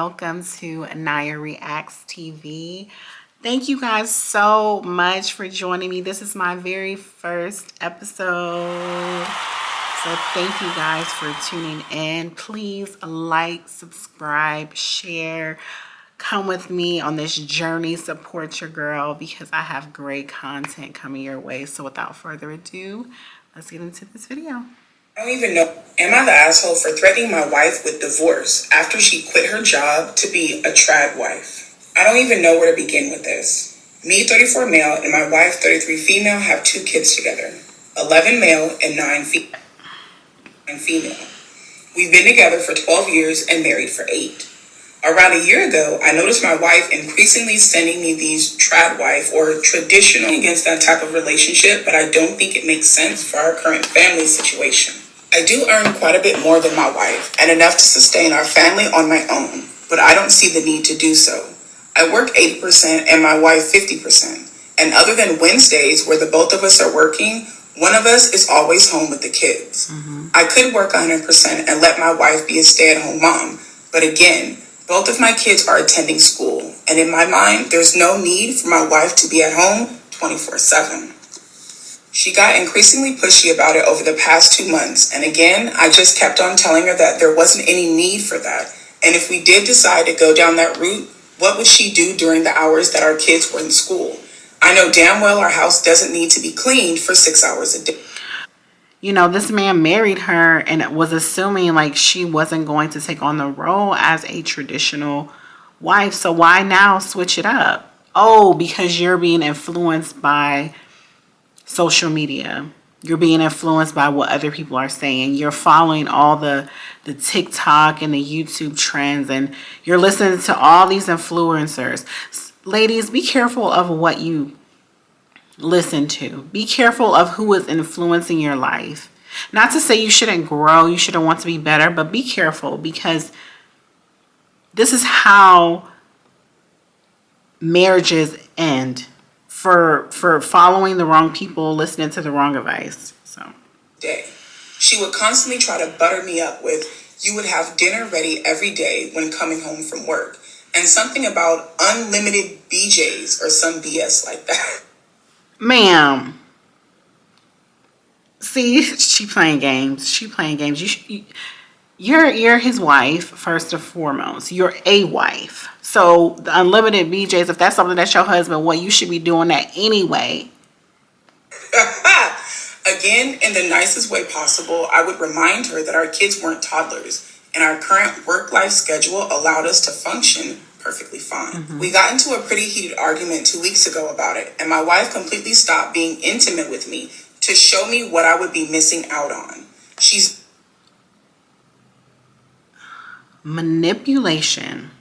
welcome to Naya Reacts TV. Thank you guys so much for joining me. This is my very first episode. So thank you guys for tuning in. Please like, subscribe, share. Come with me on this journey. Support your girl because I have great content coming your way. So without further ado, let's get into this video. I don't even know. Am I the asshole for threatening my wife with divorce after she quit her job to be a trad wife? I don't even know where to begin with this. Me, 34 male, and my wife, 33 female, have 2 kids together. 11 male and 9 female. We've been together for 12 years and married for 8. Around a year ago, I noticed my wife increasingly sending me these trad wife or traditional against that type of relationship, but I don't think it makes sense for our current family situation. I do earn quite a bit more than my wife and enough to sustain our family on my own, but I don't see the need to do so. I work 80% and my wife 50%. And other than Wednesdays where the both of us are working, one of us is always home with the kids. I could work 100% and let my wife be a stay-at-home mom, but again, both of my kids are attending school, and in my mind, there's no need for my wife to be at home 24/7. She got increasingly pushy about it over the past 2 months, and again, I just kept on telling her that there wasn't any need for that, and if we did decide to go down that route, what would she do during the hours that our kids were in school? I know damn well our house doesn't need to be cleaned for 6 hours a day. You know, this man married her and was assuming like she wasn't going to take on the role as a traditional wife. So why now switch it up? Oh, because you're being influenced by social media. You're being influenced by what other people are saying. You're following all the TikTok and the YouTube trends, and you're listening to all these influencers. Ladies, be careful of what you listen to. Be careful of who is influencing your life. Not to say you shouldn't grow, you shouldn't want to be better, but be careful because this is how marriages end for following the wrong people, listening to the wrong advice. Day. She would constantly try to butter me up with, you would have dinner ready every day when coming home from work, and something about unlimited BJs or some BS like that. Ma'am, see, she playing games. She playing games. You're his wife first and foremost. You're a wife. So the unlimited BJs, if that's something that's your husband, well, you should be doing that anyway. Again, in the nicest way possible, I would remind her that our kids weren't toddlers, and our current work-life schedule allowed us to function perfectly fine. We got into a pretty heated argument 2 weeks ago about it, and my wife completely stopped being intimate with me to show me what I would be missing out on. She's manipulation.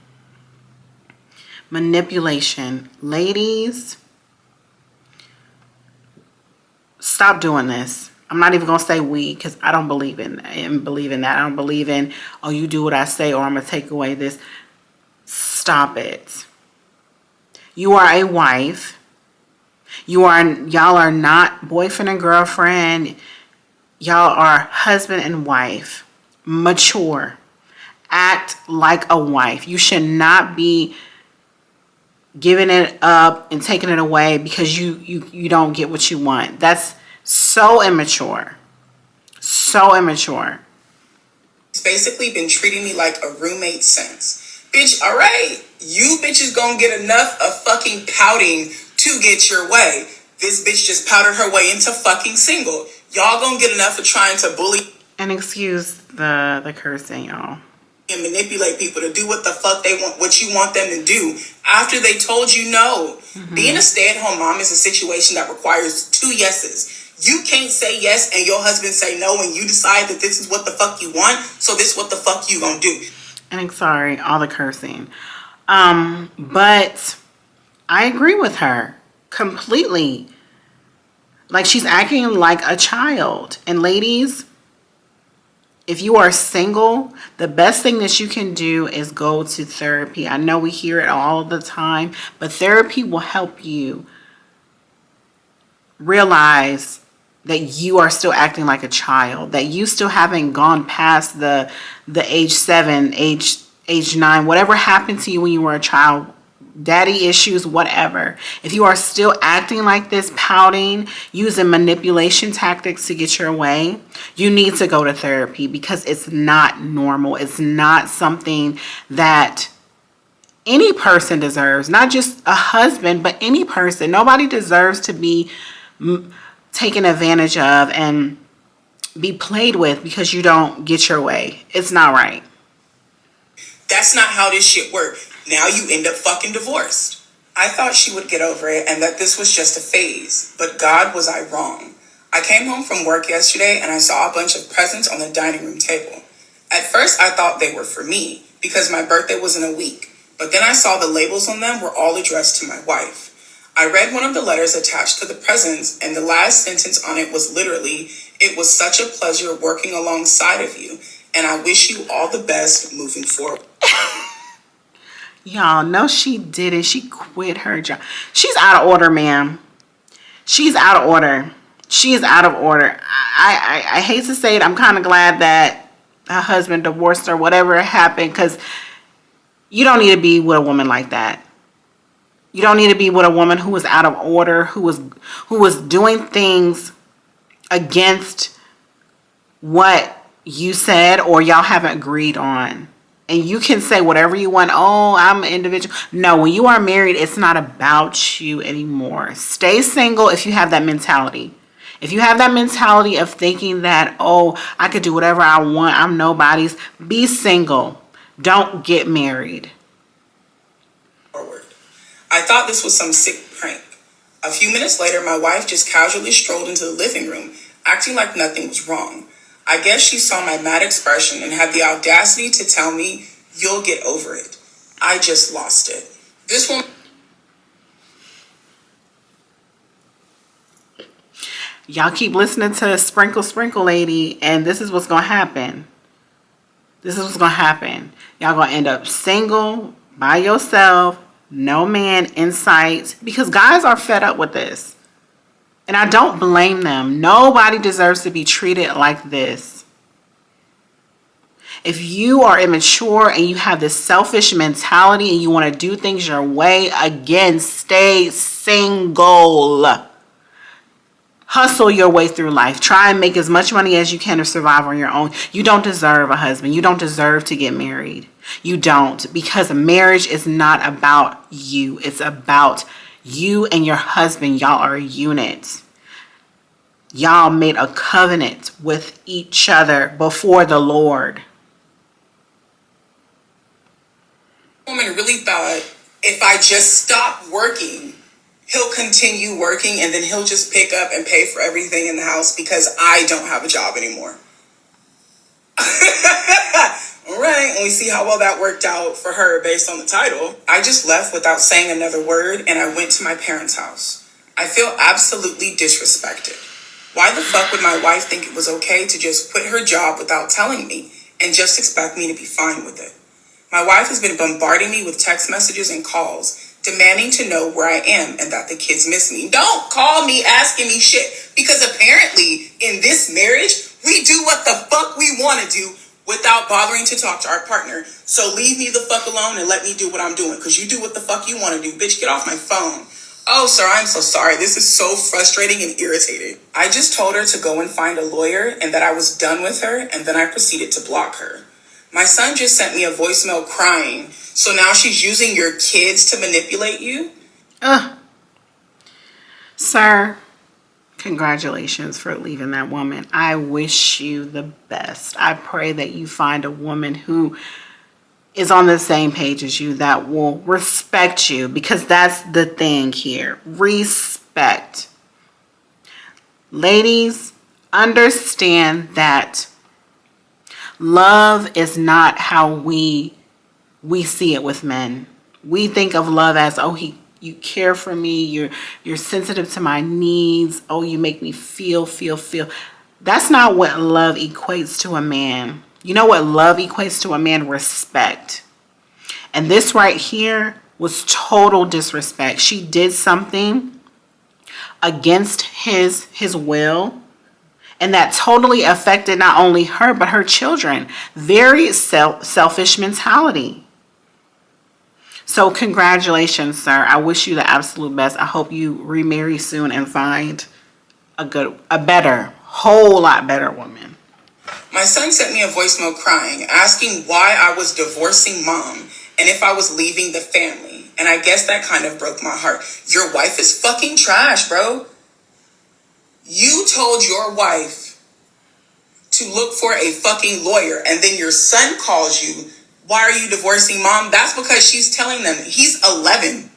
Ladies, stop doing this. I'm not even going to say we because I don't believe in that. I don't believe in, oh, you do what I say or I'm going to take away this. Stop it. You are a wife. Y'all are not boyfriend and girlfriend. Y'all are husband and wife. Mature. Act like a wife. You should not be giving it up and taking it away because you don't get what you want. That's so immature. So immature. She's basically been treating me like a roommate since. Bitch, all right, you bitches gonna get enough of fucking pouting to get your way. This bitch just powdered her way into fucking single. Y'all gonna get enough of trying to bully and excuse the cursing, y'all, and manipulate people to do what the fuck they want, what you want them to do after they told you no. Being a stay-at-home mom is a situation that requires 2 yeses. You can't say yes and your husband say no and you decide that this is what the fuck you want, so this what the fuck you gonna do. And I'm sorry, all the cursing. But I agree with her completely. Like, she's acting like a child. And ladies, if you are single, the best thing that you can do is go to therapy. I know we hear it all the time, but therapy will help you realize that you are still acting like a child, that you still haven't gone past the age 7, age age 9, whatever happened to you when you were a child, daddy issues, whatever. If you are still acting like this, pouting, using manipulation tactics to get your way, you need to go to therapy because it's not normal. It's not something that any person deserves, not just a husband, but any person. Nobody deserves to be taken advantage of and be played with because you don't get your way. It's not right. That's not how this shit worked. Now you end up fucking divorced. I thought she would get over it and that this was just a phase, but God, was I wrong. I came home from work yesterday and I saw a bunch of presents on the dining room table. At first I thought they were for me because my birthday was in a week, but then I saw the labels on them were all addressed to my wife. I read one of the letters attached to the presents and the last sentence on it was literally, "It was such a pleasure working alongside of you, and I wish you all the best moving forward." Y'all, no, she didn't. She quit her job. She's out of order, ma'am. She's out of order. She is out of order. I hate to say it. I'm kind of glad that her husband divorced her, whatever happened, because you don't need to be with a woman like that. You don't need to be with a woman who was out of order, who was doing things against what you said or y'all haven't agreed on. And you can say whatever you want. Oh, I'm an individual. No, when you are married, it's not about you anymore. Stay single if you have that mentality. If you have that mentality of thinking that, oh, I could do whatever I want, I'm nobody's, be single. Don't get married. Forward. I thought this was some sick prank. A few minutes later, my wife just casually strolled into the living room, acting like nothing was wrong. I guess she saw my mad expression and had the audacity to tell me, "You'll get over it." I just lost it. This woman... Y'all keep listening to Sprinkle Sprinkle Lady, and this is what's going to happen. This is what's going to happen. Y'all going to end up single, by yourself, no man in sight, because guys are fed up with this. And I don't blame them. Nobody deserves to be treated like this. If you are immature and you have this selfish mentality and you want to do things your way, again, stay single. Hustle your way through life. Try and make as much money as you can to survive on your own. You don't deserve a husband. You don't deserve to get married. You don't, because marriage is not about you. It's about you and your husband. Y'all are a unit. Y'all made a covenant with each other before the Lord. Woman really thought if I just stop working, he'll continue working and then he'll just pick up and pay for everything in the house because I don't have a job anymore. All right, and we see how well that worked out for her based on the title. I just left without saying another word and I went to my parents' house. I feel absolutely disrespected. Why the fuck would my wife think it was okay to just quit her job without telling me and just expect me to be fine with it? My wife has been bombarding me with text messages and calls, demanding to know where I am and that the kids miss me. Don't call me asking me shit, because apparently in this marriage, we do what the fuck we want to do without bothering to talk to our partner. So leave me the fuck alone and let me do what I'm doing, because you do what the fuck you want to do. Bitch, get off my phone. Oh, sir, I'm so sorry. This is so frustrating and irritating. I just told her to go and find a lawyer and that I was done with her, and then I proceeded to block her. My son just sent me a voicemail crying. So now she's using your kids to manipulate you? Sir, congratulations for leaving that woman. I wish you the best. I pray that you find a woman who is on the same page as you, that will respect you, because that's the thing here. Respect. Ladies, understand that love is not how we see it with men. We think of love as, oh, you care for me, you're sensitive to my needs, oh, you make me feel. That's not what love equates to a man. You know what love equates to a man? Respect. And this right here was total disrespect. She did something against his will, And that totally affected not only her, but her children. Very selfish mentality. So congratulations, sir. I wish you the absolute best. I hope you remarry soon and find a better, whole lot better woman. My son sent me a voicemail crying, asking why I was divorcing mom and if I was leaving the family. And I guess that kind of broke my heart. Your wife is fucking trash, bro. You told your wife to look for a fucking lawyer, and then your son calls you, why are you divorcing mom? That's because she's telling them he's 11.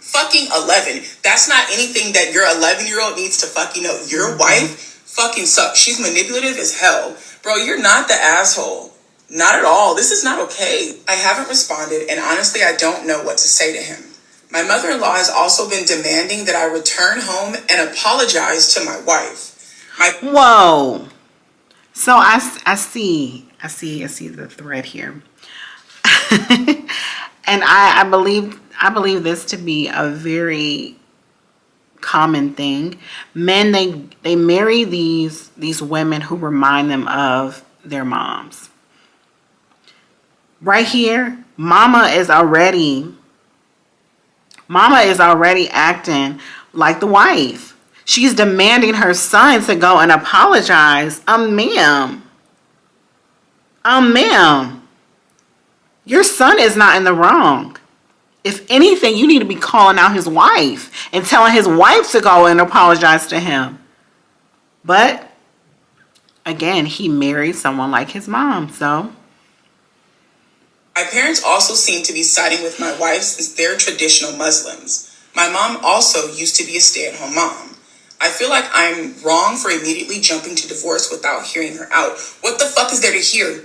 Fucking 11. That's not anything that your 11-year-old needs to fucking know. Your wife fucking sucks. She's manipulative as hell. Bro, you're not the asshole. Not at all. This is not okay. I haven't responded, and honestly, I don't know what to say to him. My mother-in-law has also been demanding that I return home and apologize to my wife. Whoa. So I see the thread here. And I believe this to be a very common thing. Men, they marry these women who remind them of their moms. Right here, mama is already acting like the wife. She's demanding her son to go and apologize. Ma'am. Your son is not in the wrong. If anything, you need to be calling out his wife and telling his wife to go and apologize to him. But, again, he married someone like his mom, so. My parents also seem to be siding with my wife since they're traditional Muslims. My mom also used to be a stay-at-home mom. I feel like I'm wrong for immediately jumping to divorce without hearing her out. What the fuck is there to hear?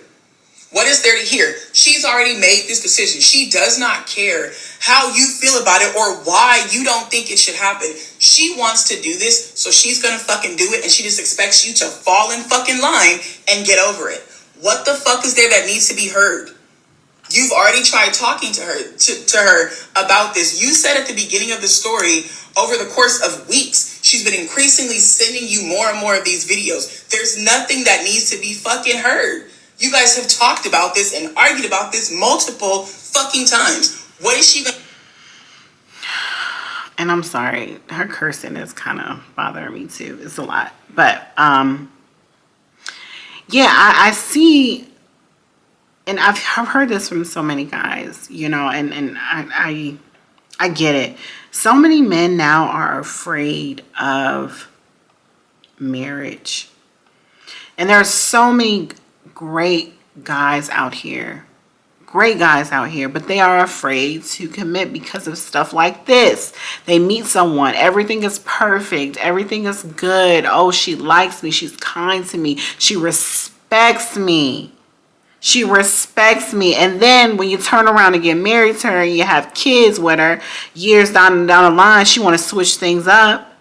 What is there to hear? She's already made this decision. She does not care how you feel about it or why you don't think it should happen. She wants to do this, so she's gonna fucking do it, and she just expects you to fall in fucking line and get over it. What the fuck is there that needs to be heard? You've already tried talking to her about this. You said at the beginning of the story, over the course of weeks, she's been increasingly sending you more and more of these videos. There's nothing that needs to be fucking heard. You guys have talked about this and argued about this multiple fucking times. What is she gonna... And I'm sorry, her cursing is kind of bothering me too. It's a lot. But, yeah, I see... And I've heard this from so many guys, you know, and I get it. So many men now are afraid of marriage. And there are so many great guys out here, but they are afraid to commit because of stuff like this. They meet someone, everything is perfect, everything is good. Oh, she likes me, she's kind to me, she respects me. And then when you turn around and get married to her and you have kids with her, years down the line, she want to switch things up.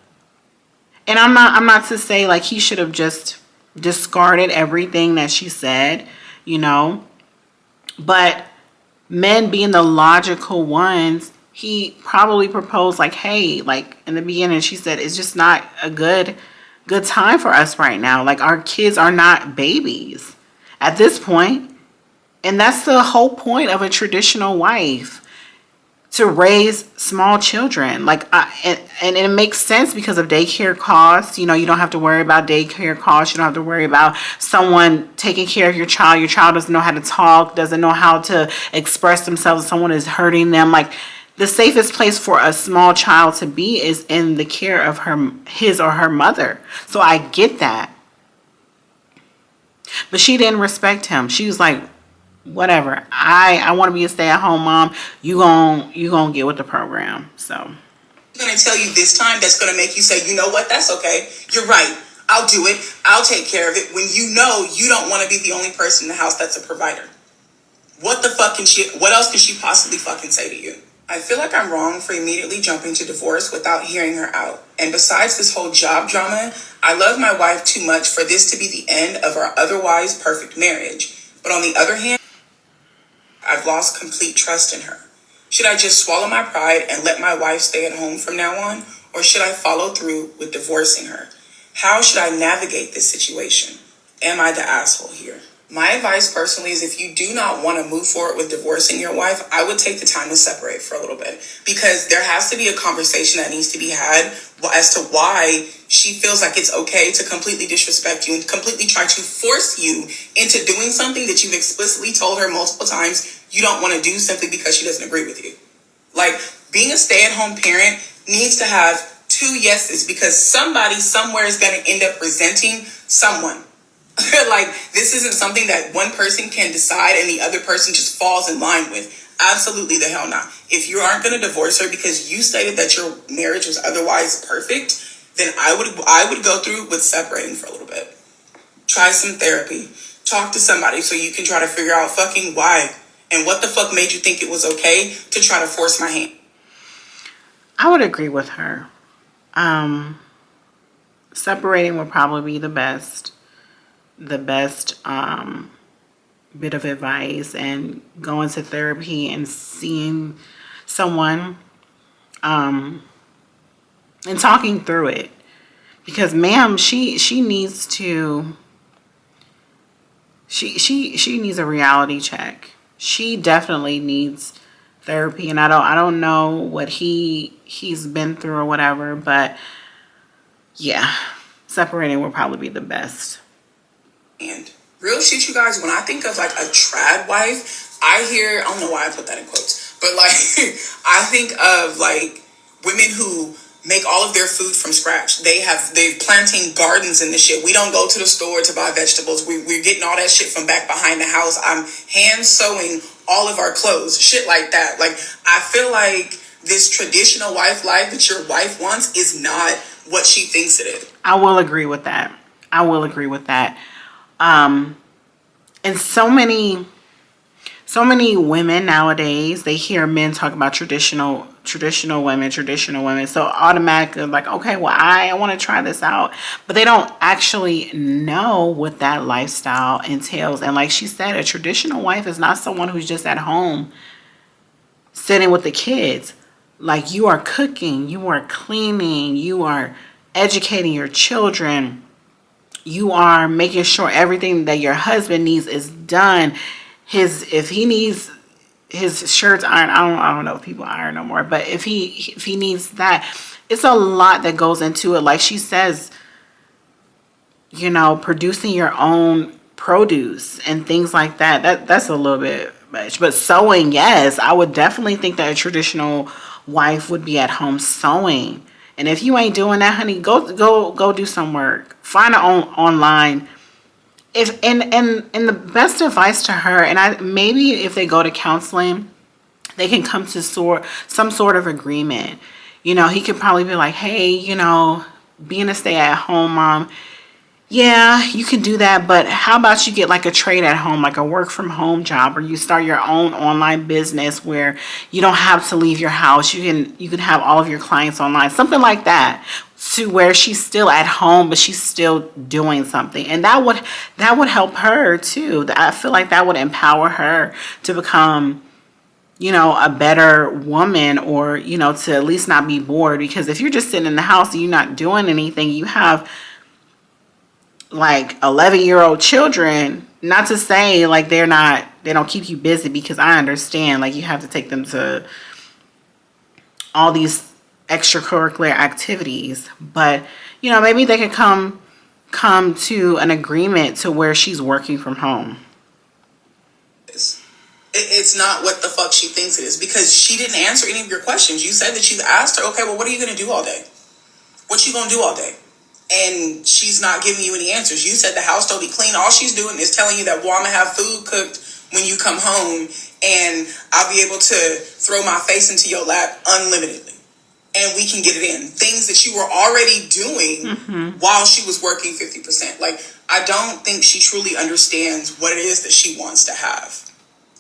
And I'm not to say like he should have just discarded everything that she said, you know. But men being the logical ones, he probably proposed like, hey, like in the beginning she said, it's just not a good time for us right now. Like our kids are not babies at this point. And that's the whole point of a traditional wife, to raise small children. Like, and it makes sense because of daycare costs. You know, you don't have to worry about daycare costs. You don't have to worry about someone taking care of your child. Your child doesn't know how to talk, doesn't know how to express themselves. Someone is hurting them. Like, the safest place for a small child to be is in the care of his or her mother. So I get that. But she didn't respect him. She was like, whatever, I want to be a stay-at-home mom. You gonna get with the program. So I'm gonna tell you this time that's gonna make you say, you know what, that's okay, you're right, I'll do it, I'll take care of it, when you know you don't want to be the only person in the house that's a provider. What else can she possibly fucking say to you? I feel like I'm wrong for immediately jumping to divorce without hearing her out. And besides this whole job drama, I love my wife too much for this to be the end of our otherwise perfect marriage. But on the other hand, I've lost complete trust in her. Should I just swallow my pride and let my wife stay at home from now on? Or should I follow through with divorcing her? How should I navigate this situation? Am I the asshole here? My advice personally is if you do not want to move forward with divorcing your wife, I would take the time to separate for a little bit, because there has to be a conversation that needs to be had as to why she feels like it's okay to completely disrespect you and completely try to force you into doing something that you've explicitly told her multiple times you don't want to do simply because she doesn't agree with you. Like, being a stay-at-home parent needs to have two yeses, because somebody somewhere is going to end up resenting someone. Like, this isn't something that one person can decide and the other person just falls in line with. Absolutely the hell not. If you aren't going to divorce her because you stated that your marriage was otherwise perfect, then I would go through with separating for a little bit. Try some therapy. Talk to somebody so you can try to figure out fucking why and what the fuck made you think it was okay to try to force my hand. I would agree with her. Separating would probably be the best bit of advice, and going to therapy and seeing someone and talking through it, because ma'am, she needs to she needs a reality check. She definitely needs therapy, and I don't know what he's been through or whatever, but yeah, separating would probably be the best. And real shit, you guys, when I think of like a trad wife, I don't know why I put that in quotes, but like, I think of like women who make all of their food from scratch. They're planting gardens and this shit. We don't go to the store to buy vegetables. We're getting all that shit from back behind the house. I'm hand sewing all of our clothes, shit like that. Like, I feel like this traditional wife life that your wife wants is not what she thinks it is. I will agree with that. And so many women nowadays, they hear men talk about traditional women. So automatically like, okay, well, I want to try this out, but they don't actually know what that lifestyle entails. And like she said, a traditional wife is not someone who's just at home sitting with the kids. Like, you are cooking, you are cleaning, you are educating your children, you are making sure everything that your husband needs is done. If he needs his shirts ironed, I don't know if people iron no more, but if he needs that, it's a lot that goes into it. Like she says, producing your own produce and things like that's a little bit much. But sewing, yes, I would definitely think that a traditional wife would be at home sewing. And if you ain't doing that, honey, go do some work. Find it online. And the best advice to her, and maybe if they go to counseling, they can come to some sort of agreement. He could probably be like, hey, being a stay-at-home mom, yeah, you can do that, but how about you get like a trade at home, like a work from home job, or you start your own online business where you don't have to leave your house. You can have all of your clients online, something like that, to where she's still at home, but she's still doing something. And that would help her too. I feel like that would empower her to become, a better woman, or, to at least not be bored. Because if you're just sitting in the house and you're not doing anything, you have like 11-year-old children, not to say like they don't keep you busy, because I understand like you have to take them to all these extracurricular activities, but maybe they could come to an agreement to where she's working from home. It's not what the fuck she thinks it is, because she didn't answer any of your questions. You said that you asked her, okay, well, what are you going to do all day? What you going to do all day? And she's not giving you any answers. You said the house don't be clean. All she's doing is telling you that, well, I'm going to have food cooked when you come home, and I'll be able to throw my face into your lap unlimitedly, and we can get it in. Things that you were already doing while she was working 50%. Like, I don't think she truly understands what it is that she wants to have.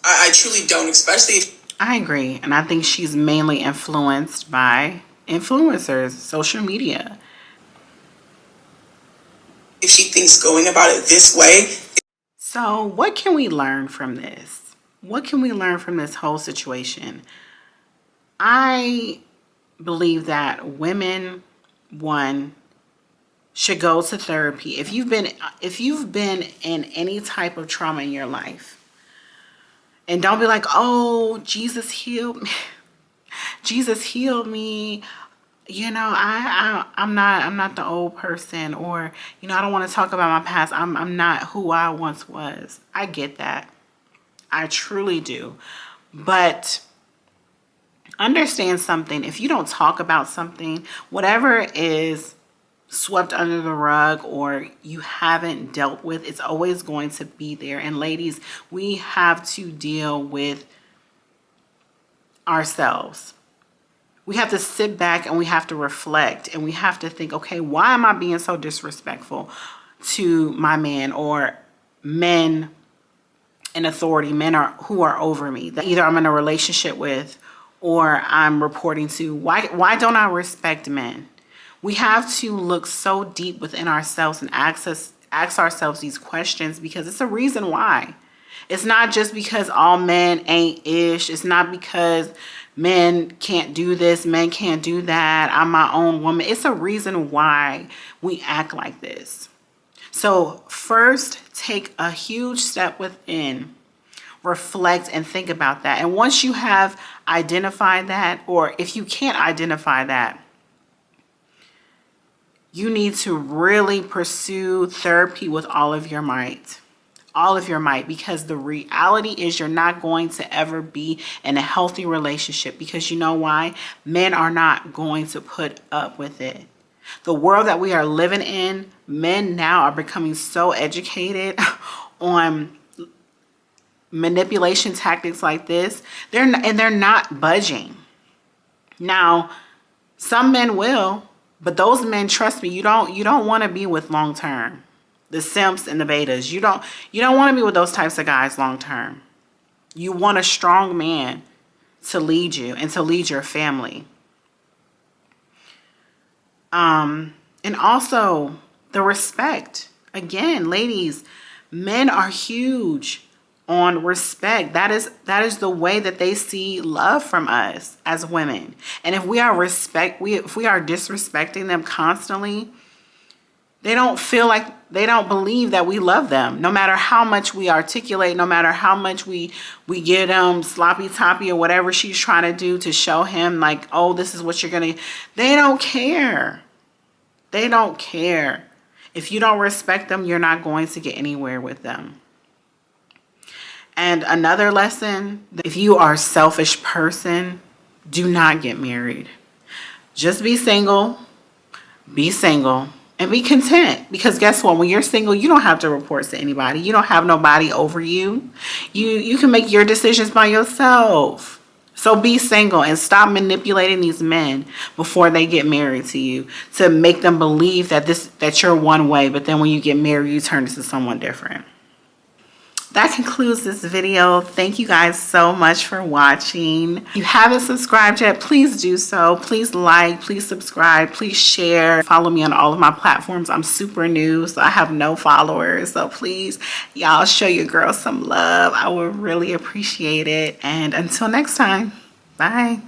I truly don't, especially if... I agree. And I think she's mainly influenced by influencers, social media. If she thinks going about it this way. So what can we learn from this? What can we learn from this whole situation? I believe that women, one, should go to therapy. If you've been in any type of trauma in your life, and don't be like, oh, Jesus healed me. Jesus healed me. You know, I'm not the old person, or, you know, I don't want to talk about my past. I'm not who I once was. I get that. I truly do. But understand something. If you don't talk about something, whatever is swept under the rug or you haven't dealt with, it's always going to be there. And ladies, we have to deal with ourselves. We have to sit back and we have to reflect and we have to think, okay, why am I being so disrespectful to my man or men in authority, men who are over me, that either I'm in a relationship with or I'm reporting to? Why don't I respect men? We have to look so deep within ourselves and ask ourselves these questions, because it's a reason why. It's not just because all men ain't ish. It's not because men can't do this, men can't do that, I'm my own woman. It's a reason why we act like this. So first, take a huge step within, reflect and think about that. And once you have identified that, or if you can't identify that, you need to really pursue therapy with all of your might. All of your might, because the reality is you're not going to ever be in a healthy relationship, because you know why? Men are not going to put up with it. The world that we are living in, men now are becoming so educated on manipulation tactics like this. They're not budging. Now, some men will, but those men, trust me, you don't want to be with long term. The simps and the betas. You don't want to be with those types of guys long term. You want a strong man to lead you and to lead your family. And also the respect. Again, ladies, men are huge on respect. That is the way that they see love from us as women. And if we are disrespecting them constantly, they don't believe that we love them. No matter how much we articulate, no matter how much we get them sloppy toppy or whatever she's trying to do to show him like, oh, this is what you're gonna. They don't care. They don't care. If you don't respect them, you're not going to get anywhere with them. And another lesson: if you are a selfish person, do not get married. Just be single. Be single. And be content, because guess what? When you're single, you don't have to report to anybody. You don't have nobody over you. You can make your decisions by yourself. So be single and stop manipulating these men before they get married to you to make them believe that you're one way, but then when you get married, you turn into someone different. That concludes this video. Thank you guys so much for watching. If you haven't subscribed yet, please do so. Please like, please subscribe, please share. Follow me on all of my platforms. I'm super new, so I have no followers. So please, y'all show your girl some love. I would really appreciate it. And until next time, bye.